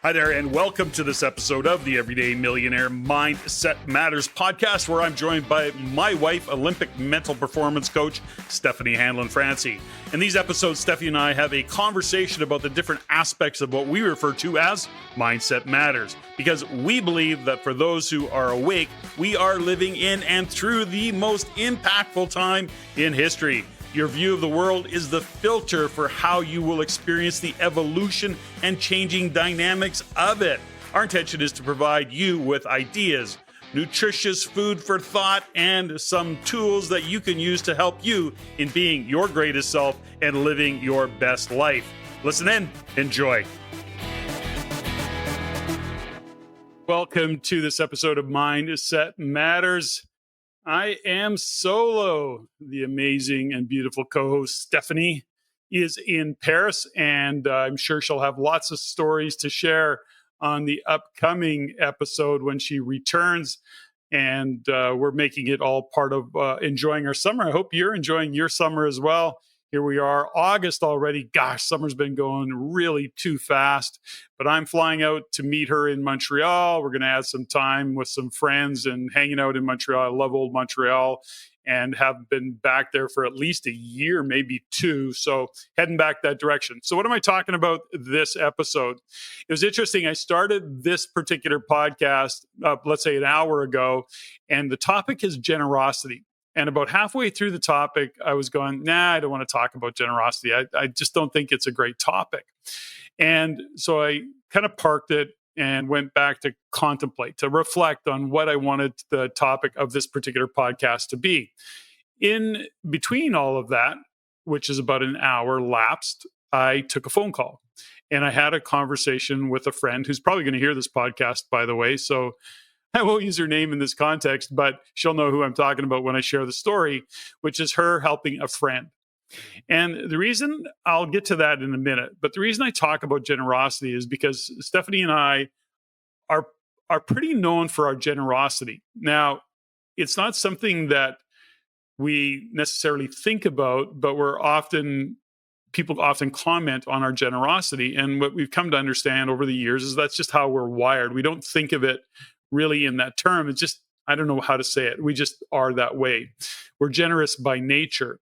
Hi there, and welcome to this episode of the Everyday Millionaire Mindset Matters podcast, where I'm joined by my wife, Olympic mental performance coach, Steffany Francey. In these episodes, Steffany and I have a conversation about the different aspects of what we refer to as Mindset Matters, because we believe that for those who are awake, we are living in and through the most impactful time in history. Your view of the world is the filter for how you will experience the evolution and changing dynamics of it. Our intention is to provide you with ideas, nutritious food for thought, and some tools that you can use to help you in being your greatest self and living your best life. Listen in, enjoy. Welcome to this episode of Mindset Matters. I am solo. The amazing and beautiful co-host Steffany is in Paris, and I'm sure she'll have lots of stories to share on the upcoming episode when she returns. And we're making it all part of enjoying our summer. I hope you're enjoying your summer as well. Here we are, August already. Gosh, summer's been going really too fast. But I'm flying out to meet her in Montreal. We're going to add some time with some friends and hanging out in Montreal. I love old Montreal and have been back there for at least a year, maybe two. So heading back that direction. So what am I talking about this episode? It was interesting. I started this particular podcast, let's say an hour ago, and the topic is generosity. And about halfway through the topic, I was going, I don't want to talk about generosity. I just don't think it's a great topic. And so I kind of parked it and went back to contemplate, to reflect on what I wanted the topic of this particular podcast to be. In between all of that, which is about an hour lapsed, I took a phone call. And I had a conversation with a friend who's probably going to hear this podcast, by the way. So I won't use her name in this context, but she'll know who I'm talking about when I share the story, which is her helping a friend. And the reason, I'll get to that in a minute, but the reason I talk about generosity is because Steffany and I are pretty known for our generosity. Now, it's not something that we necessarily think about, but people often comment on our generosity. And what we've come to understand over the years is that's just how we're wired. We don't think of it really in that term. It's just, I don't know how to say it. We just are that way. We're generous by nature.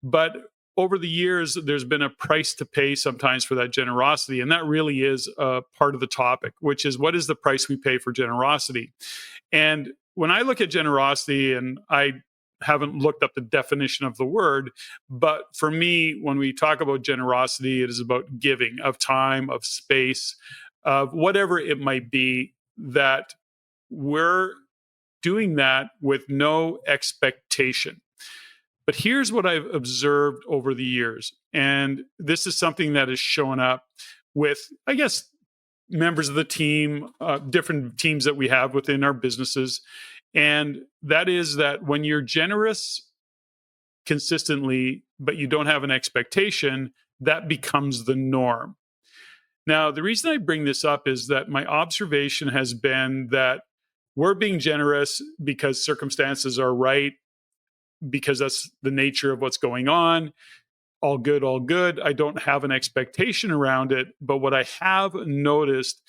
But over the years, there's been a price to pay sometimes for that generosity. And that really is a part of the topic, which is what is the price we pay for generosity? And when I look at generosity, and I haven't looked up the definition of the word, but for me, when we talk about generosity, it is about giving of time, of space, of whatever it might be, that we're doing that with no expectation. But here's what I've observed over the years. And this is something that has shown up with, I guess, members of the team, different teams that we have within our businesses. And that is that when you're generous consistently, but you don't have an expectation, that becomes the norm. Now, the reason I bring this up is that my observation has been that we're being generous because circumstances are right, because that's the nature of what's going on. All good, all good. I don't have an expectation around it. But what I have noticed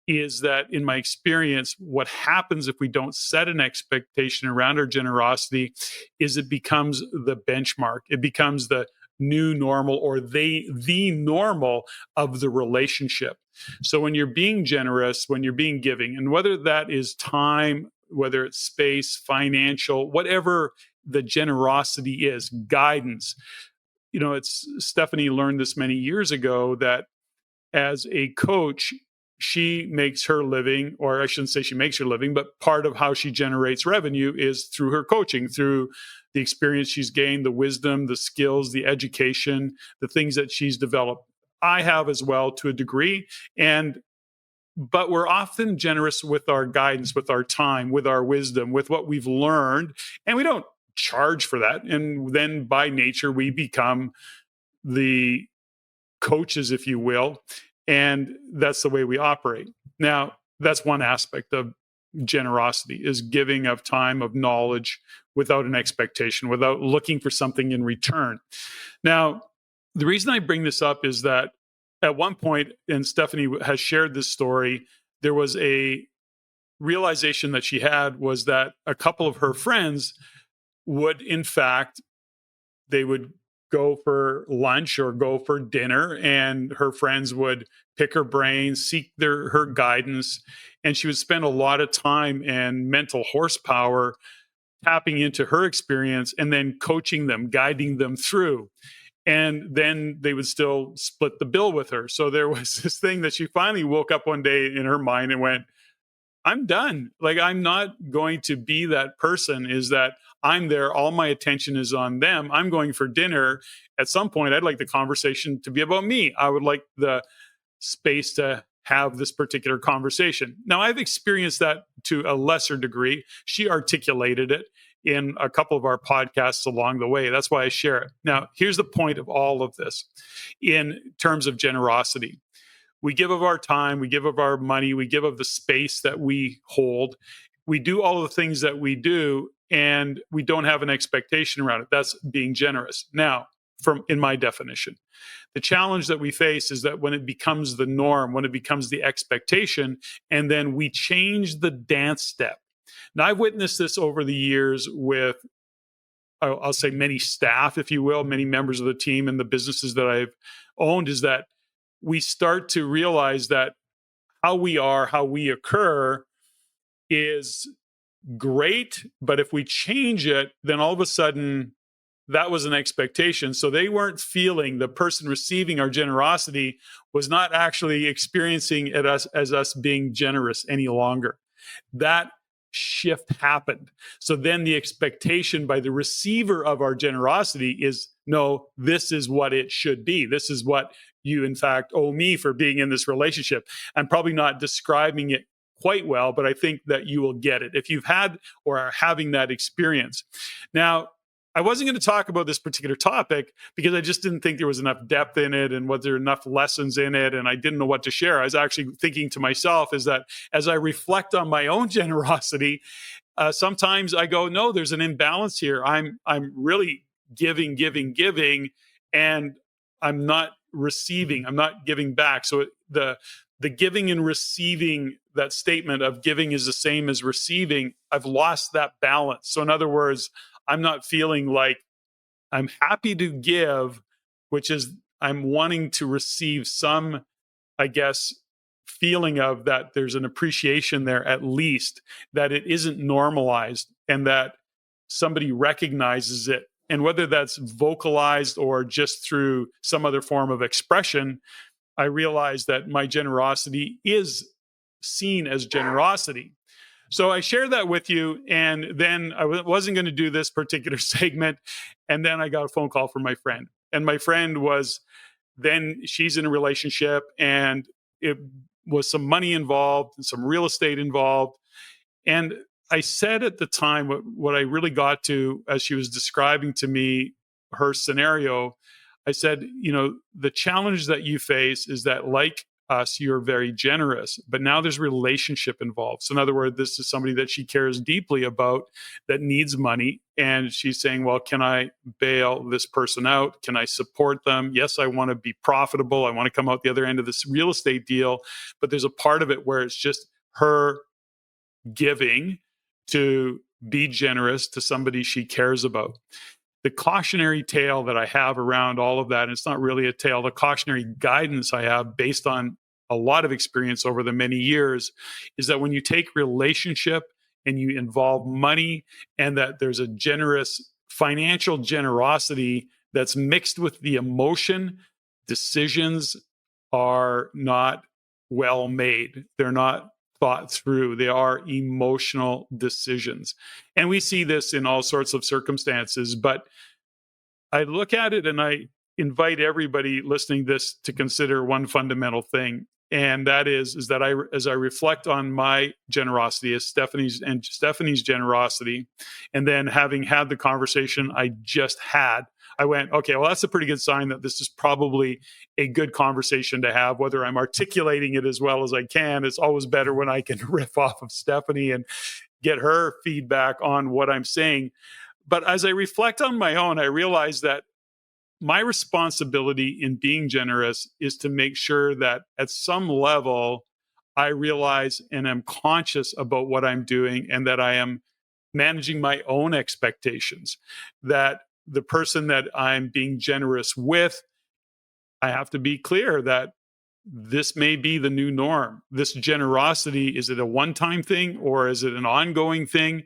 is that in my experience, what happens if we don't set an expectation around our generosity is it becomes the benchmark. It becomes the new normal, or the normal of the relationship. So when you're being generous, when you're being giving, and whether that is time, whether it's space, financial, whatever the generosity is, guidance. It's Steffany learned this many years ago that as a coach, she makes her living, or I shouldn't say she makes her living, but part of how she generates revenue is through her coaching, through the experience she's gained, the wisdom, the skills, the education, the things that she's developed. I have as well to a degree. But we're often generous with our guidance, with our time, with our wisdom, with what we've learned, and we don't charge for that. And then by nature, we become the coaches, if you will. And that's the way we operate. Now, that's one aspect of generosity, is giving of time, of knowledge, without an expectation, without looking for something in return. Now, the reason I bring this up is that at one point, and Steffany has shared this story, there was a realization that she had was that a couple of her friends would, in fact, they would go for lunch or go for dinner, and her friends would pick her brain, seek her guidance, and she would spend a lot of time and mental horsepower tapping into her experience and then coaching them, guiding them through. And then they would still split the bill with her. So there was this thing that she finally woke up one day in her mind and went, I'm done. Like, I'm not going to be that person, is that I'm there. All my attention is on them. I'm going for dinner. At some point, I'd like the conversation to be about me. I would like the space to have this particular conversation. Now, I've experienced that to a lesser degree. She articulated it in a couple of our podcasts along the way. That's why I share it. Now, here's the point of all of this in terms of generosity. We give of our time, we give of our money, we give of the space that we hold. We do all of the things that we do, and we don't have an expectation around it. That's being generous. Now, in my definition, the challenge that we face is that when it becomes the norm, when it becomes the expectation, and then we change the dance step. Now, I've witnessed this over the years with, I'll say, many staff, if you will, many members of the team and the businesses that I've owned, is that we start to realize that how we are, how we occur is great. But if we change it, then all of a sudden that was an expectation. So they weren't feeling, the person receiving our generosity was not actually experiencing it as us being generous any longer. That shift happened. So then the expectation by the receiver of our generosity is, no, this is what it should be. This is what you, in fact, owe me for being in this relationship. I'm probably not describing it quite well, but I think that you will get it if you've had or are having that experience. Now, I wasn't going to talk about this particular topic because I just didn't think there was enough depth in it and was there enough lessons in it, and I didn't know what to share. I was actually thinking to myself is that as I reflect on my own generosity, sometimes I go, no, there's an imbalance here. I'm really giving, and I'm not receiving. I'm not giving back. So the giving and receiving, that statement of giving is the same as receiving, I've lost that balance. So in other words, I'm not feeling like I'm happy to give, which is I'm wanting to receive some, I guess, feeling of that there's an appreciation there, at least, that it isn't normalized and that somebody recognizes it. And whether that's vocalized or just through some other form of expression, I realize that my generosity is seen as generosity. So I shared that with you, and then I wasn't going to do this particular segment, and then I got a phone call from my friend. And my friend was, then she's in a relationship, and it was some money involved and some real estate involved. And I said at the time, what I really got to as she was describing to me her scenario, I said, the challenge that you face is that, like us, you're very generous, but now there's relationship involved. So in other words, this is somebody that she cares deeply about that needs money. And she's saying, well, can I bail this person out? Can I support them? Yes, I want to be profitable. I want to come out the other end of this real estate deal. But there's a part of it where it's just her giving to be generous to somebody she cares about. The cautionary tale that I have around all of that, and it's not really a tale, the cautionary guidance I have based on a lot of experience over the many years, is that when you take relationship and you involve money, and that there's a generous financial generosity that's mixed with the emotion, decisions are not well made. They're not thought through. They are emotional decisions. And we see this in all sorts of circumstances. But I look at it and I invite everybody listening to this to consider one fundamental thing. And that is that as I reflect on my generosity, as Steffany's generosity, and then having had the conversation I just had, I went, okay, well, that's a pretty good sign that this is probably a good conversation to have. Whether I'm articulating it as well as I can, it's always better when I can riff off of Steffany and get her feedback on what I'm saying. But as I reflect on my own, I realize that my responsibility in being generous is to make sure that at some level, I realize and am conscious about what I'm doing and that I am managing my own expectations. That the person that I'm being generous with, I have to be clear that this may be the new norm. This generosity, is it a one time thing or is it an ongoing thing?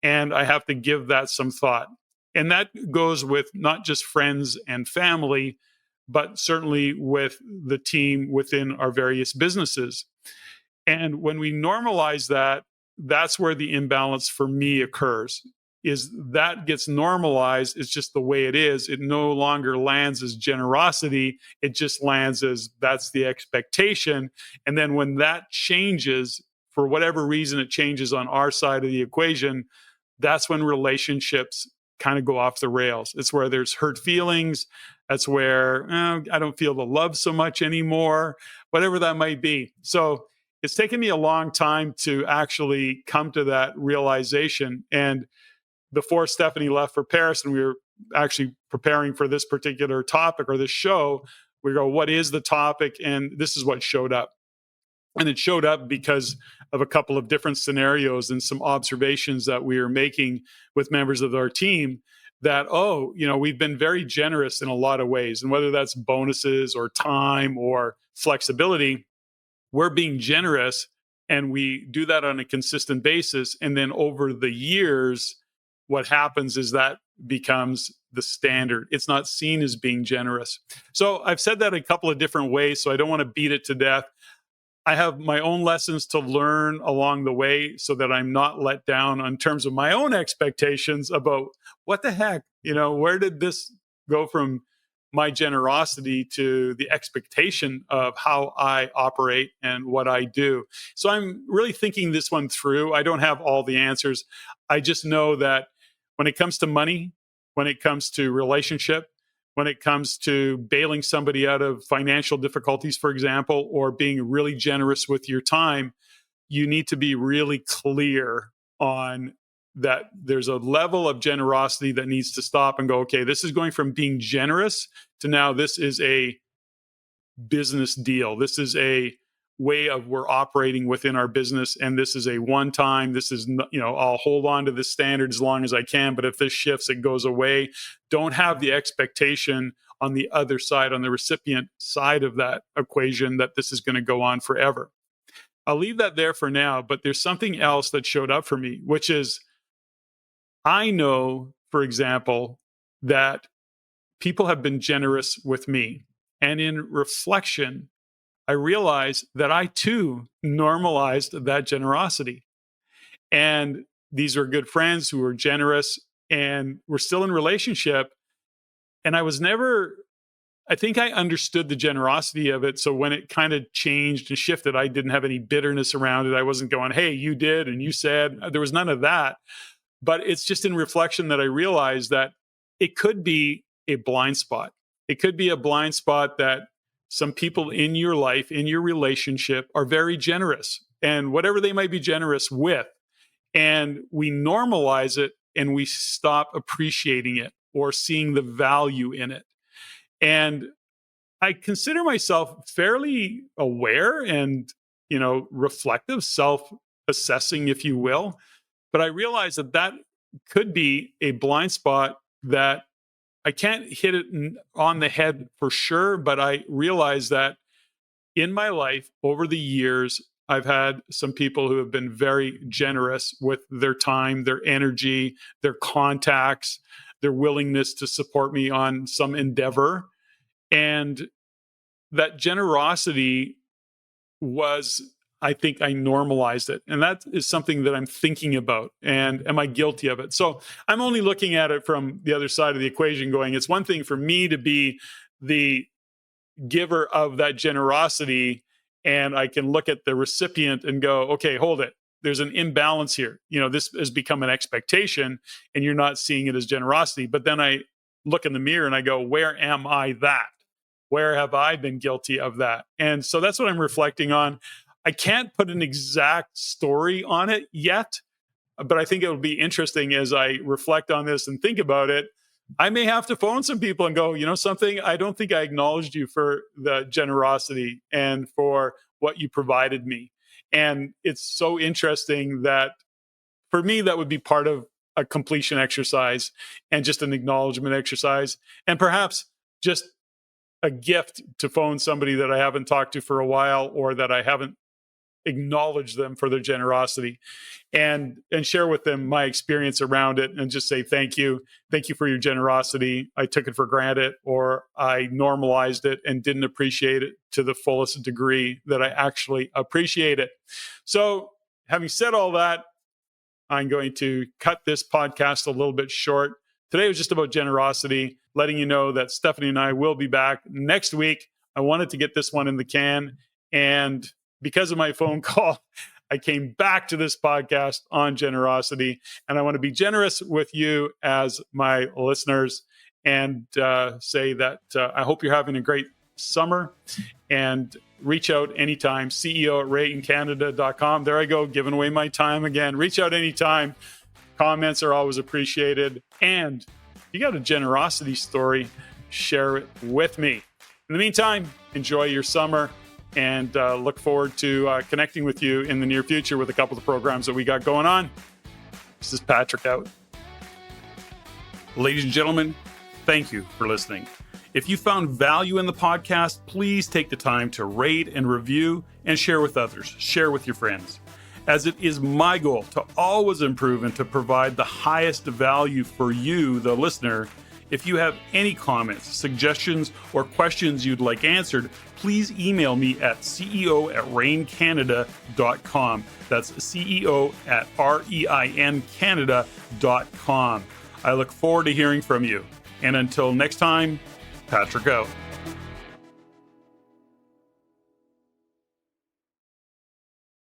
And I have to give that some thought. And that goes with not just friends and family, but certainly with the team within our various businesses. And when we normalize that, that's where the imbalance for me occurs. Is that gets normalized, it's just the way it is. It no longer lands as generosity, it just lands as that's the expectation. And then when that changes, for whatever reason it changes on our side of the equation, that's when relationships kind of go off the rails. It's where there's hurt feelings. That's where I don't feel the love so much anymore, whatever that might be. So it's taken me a long time to actually come to that realization. And before Steffany left for Paris and we were actually preparing for this particular topic or this show, we go, what is the topic? And this is what showed up. And it showed up because of a couple of different scenarios and some observations that we were making with members of our team that, we've been very generous in a lot of ways. And whether that's bonuses or time or flexibility, we're being generous and we do that on a consistent basis. And then over the years, what happens is that becomes the standard. It's not seen as being generous. So I've said that a couple of different ways, so I don't want to beat it to death. I have my own lessons to learn along the way so that I'm not let down in terms of my own expectations about what the heck, where did this go from my generosity to the expectation of how I operate and what I do. So I'm really thinking this one through. I don't have all the answers. I just know that when it comes to money, when it comes to relationship, when it comes to bailing somebody out of financial difficulties, for example, or being really generous with your time, you need to be really clear on that there's a level of generosity that needs to stop and go, okay, this is going from being generous to now this is a business deal. This is a way of we're operating within our business. And this is a one time, this is, I'll hold on to this standard as long as I can. But if this shifts, it goes away. Don't have the expectation on the other side, on the recipient side of that equation, that this is going to go on forever. I'll leave that there for now, but there's something else that showed up for me, which is I know, for example, that people have been generous with me. And in reflection, I realized that I too normalized that generosity. And these are good friends who were generous and we're still in relationship. And I think I understood the generosity of it. So when it kind of changed and shifted, I didn't have any bitterness around it. I wasn't going, hey, you did and you said. There was none of that. But it's just in reflection that I realized that it could be a blind spot. It could be a blind spot that some people in your life, in your relationship, are very generous, and whatever they might be generous with. And we normalize it and we stop appreciating it or seeing the value in it. And I consider myself fairly aware and, reflective, self-assessing, if you will. But I realize that could be a blind spot that I can't hit it on the head for sure, but I realize that in my life over the years, I've had some people who have been very generous with their time, their energy, their contacts, their willingness to support me on some endeavor. And that generosity was, I think I normalized it. And that is something that I'm thinking about. And am I guilty of it? So I'm only looking at it from the other side of the equation going, it's one thing for me to be the giver of that generosity. And I can look at the recipient and go, okay, hold it. There's an imbalance here. This has become an expectation and you're not seeing it as generosity. But then I look in the mirror and I go, where am I that? Where have I been guilty of that? And so that's what I'm reflecting on. I can't put an exact story on it yet, but I think it will be interesting as I reflect on this and think about it. I may have to phone some people and go, something, I don't think I acknowledged you for the generosity and for what you provided me. And it's so interesting that for me, that would be part of a completion exercise and just an acknowledgement exercise. And perhaps just a gift to phone somebody that I haven't talked to for a while, or that I haven't acknowledged them for their generosity, and share with them my experience around it, and just say thank you for your generosity. I took it for granted, or I normalized it and didn't appreciate it to the fullest degree that I actually appreciate it. So having said all that, I'm going to cut this podcast a little bit short. Today was just about generosity, letting you know that Steffany and I will be back next week. I wanted to get this one in the can, and because of my phone call, I came back to this podcast on generosity, and I want to be generous with you as my listeners, and say that I hope you're having a great summer, and reach out anytime. CEO@rayincanada.com. There I go, giving away my time again. Reach out anytime. Comments are always appreciated. And if you got a generosity story, share it with me. In the meantime, enjoy your summer, and look forward to connecting with you in the near future with a couple of programs that we got going on. This is Patrick out. Ladies and gentlemen, thank you for listening. If you found value in the podcast, please take the time to rate and review and share with others. Share with your friends, as it is my goal to always improve and to provide the highest value for you, the listener. If you have any comments, suggestions, or questions you'd like answered, please email me at ceo@reincanada.com. That's ceo@reincanada.com. I look forward to hearing from you. And until next time, Patrick out.